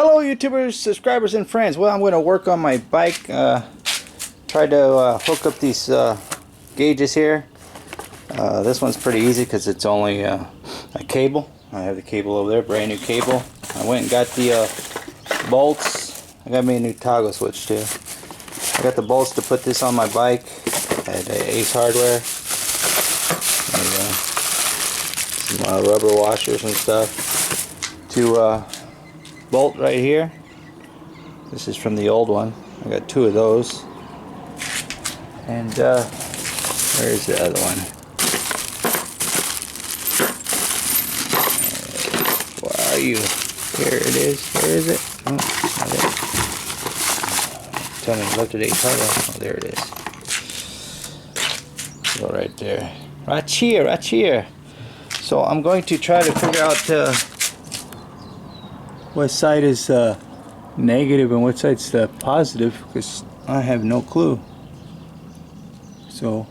Hello YouTubers, subscribers and friends. Well, I'm going to work on my bike. Try to hook up these gauges here. This one's pretty easy because it's only a cable. I have the cable over there, brand new cable. I went and got the bolts. I got me a new toggle switch too. I got the bolts to put this on my bike at Ace Hardware. Some rubber washers and stuff to bolt right here. This is from the old one. I got two of those. And where's the other one? Where are you? Here it is. Where is it? Oh, not it. Tell me, left at Ace Hardware. Oh, there it is. Go right there. Right here, right here. So I'm going to try to figure out what side is negative and what side's positive, because I have no clue. So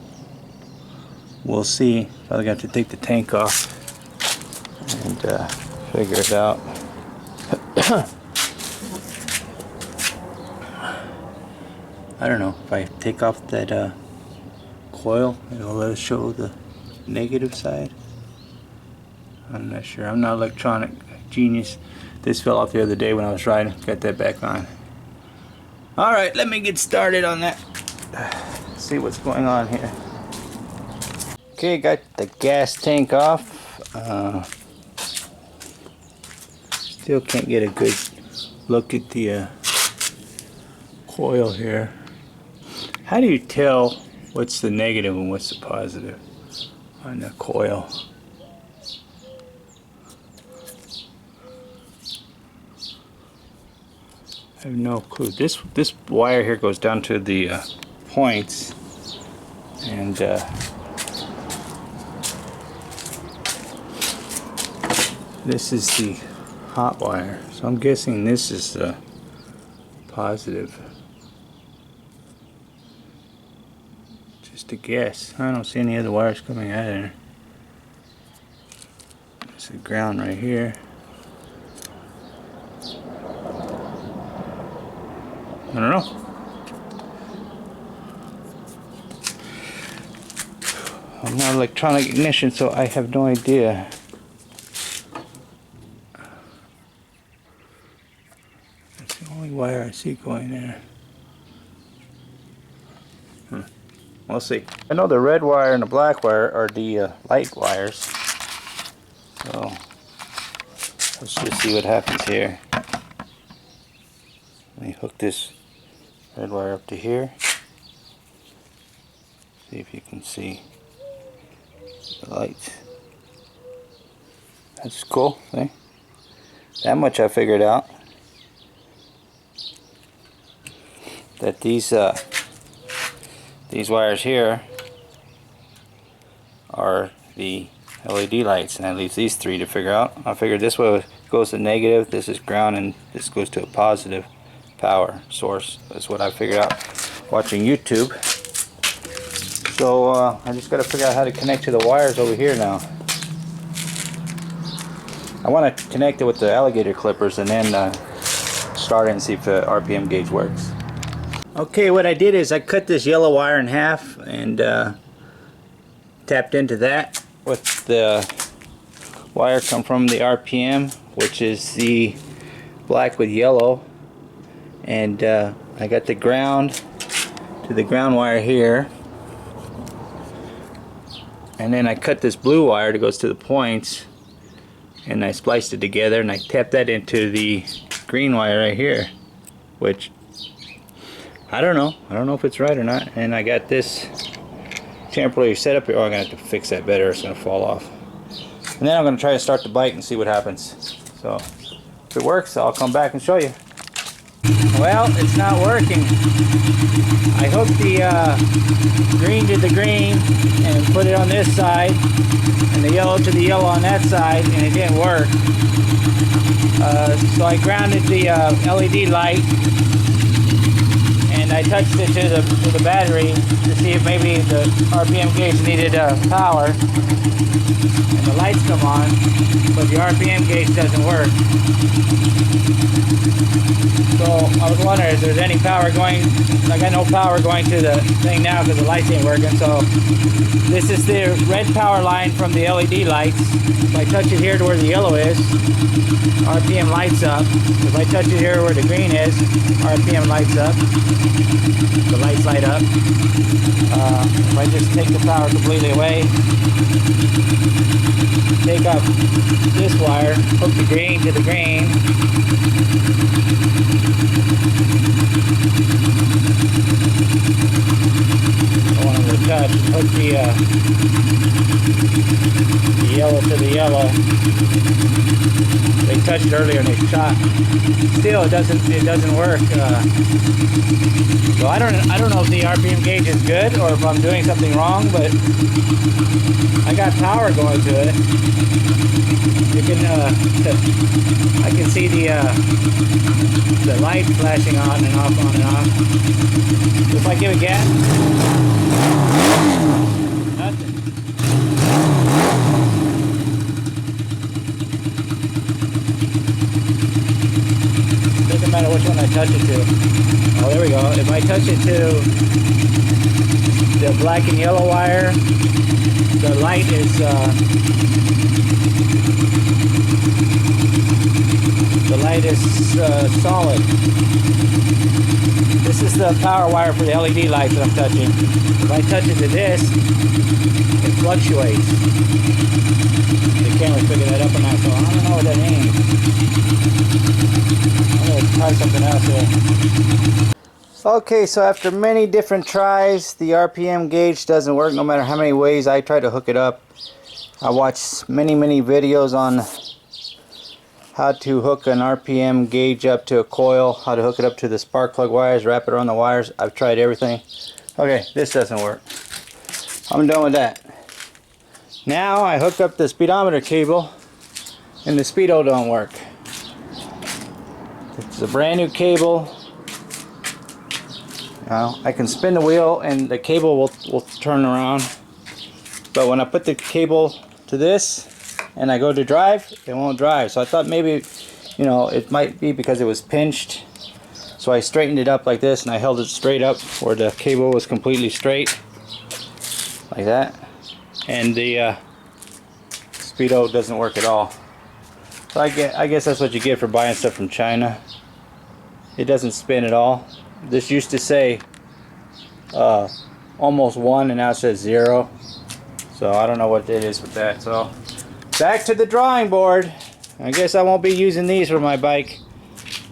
we'll see. Probably got to take the tank off and figure it out. I don't know if I take off that coil, it'll let us show the negative side. I'm not sure. I'm not an electronic genius. This fell off the other day when I was riding. Got that back on. Alright, let me get started on that. See what's going on here. Okay, got the gas tank off. Still can't get a good look at the coil here. How do you tell what's the negative and what's the positive on the coil? I have no clue. This wire here goes down to the points, and this is the hot wire. So I'm guessing this is the positive. Just a guess. I don't see any other wires coming out of there. There's the ground right here. I don't know. I'm not an electronic ignition, so I have no idea. That's the only wire I see going there. We'll see. I know the red wire and the black wire are the light wires. So let's just see what happens here. Let me hook this red wire up to here. See if you can see the lights. That's cool. See? That much I figured out. That these wires here are the LED lights, and that leaves these three to figure out. I figured this way goes to negative, this is ground, and this goes to a positive power source. That's what I figured out watching YouTube. So I just got to figure out how to connect to the wires over here now. I want to connect it with the alligator clippers and then start it and see if the RPM gauge works. Okay, what I did is I cut this yellow wire in half and tapped into that with the wire come from the RPM, which is the black with yellow. And I got the ground to the ground wire here, and then I cut this blue wire that goes to the points, and I spliced it together, and I tapped that into the green wire right here, which I don't know if it's right or not. And I got this temporary setup here. Oh, I'm gonna have to fix that better, it's gonna fall off. And then I'm gonna try to start the bike and see what happens. So if it works, I'll come back and show you. Well, it's not working. I hooked the green to the green and put it on this side, and the yellow to the yellow on that side, and it didn't work. So I grounded the LED light, and and I touched it to the battery to see if maybe the RPM gauge needed power, and the lights come on, but the RPM gauge doesn't work. So I was wondering if there's any power going. I got no power going to the thing now because the lights ain't working. So this is the red power line from the LED lights. If I touch it here to where the yellow is, RPM lights up. If I touch it here where the green is, RPM lights up. The lights light up. If I just take the power completely away, take up this wire, hook the green to the green. I want them to touch. Hook the yellow to the yellow. They touched earlier and they shot. Still, it doesn't work. So I don't know if the RPM gauge is good or if I'm doing something wrong, but I got power going to it. You can I can see the light flashing on and off, on and off. If I give it gas, nothing. Doesn't matter which one I touch it to. Oh, there we go. If I touch it to the black and yellow wire, the light is solid. This is the power wire for the LED lights that I'm touching. If I touch it to this, it fluctuates. The camera figured that up or not, so I don't know what that means. I'm going to try something else here. Okay, so after many different tries, the RPM gauge doesn't work no matter how many ways I try to hook it up. I watched many videos on how to hook an RPM gauge up to a coil, how to hook it up to the spark plug wires, wrap it around the wires. I've tried everything. Okay, this doesn't work. I'm done with that. Now I hook up the speedometer cable and the speedo don't work. It's a brand new cable. Now I can spin the wheel and the cable will turn around, but when I put the cable to this and I go to drive, it won't drive. So I thought maybe, you know, it might be because it was pinched. So I straightened it up like this and I held it straight up where the cable was completely straight, like that. And the speedo doesn't work at all. So I guess that's what you get for buying stuff from China. It doesn't spin at all. This used to say almost 1 and now it says 0. So I don't know what it is with that. So back to the drawing board. I guess I won't be using these for my bike,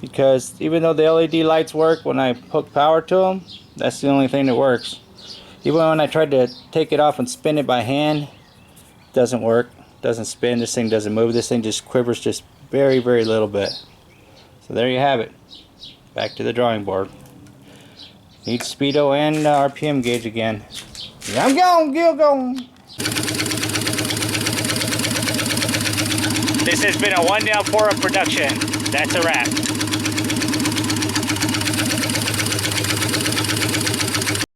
because even though the LED lights work when I hook power to them, that's the only thing that works. Even when I tried to take it off and spin it by hand, it doesn't work. It doesn't spin. This thing doesn't move. This thing just quivers just very little bit. So there you have it. Back to the drawing board. Need speedo and RPM gauge again. I'm going. This has been a One Down 4 Up production. That's a wrap.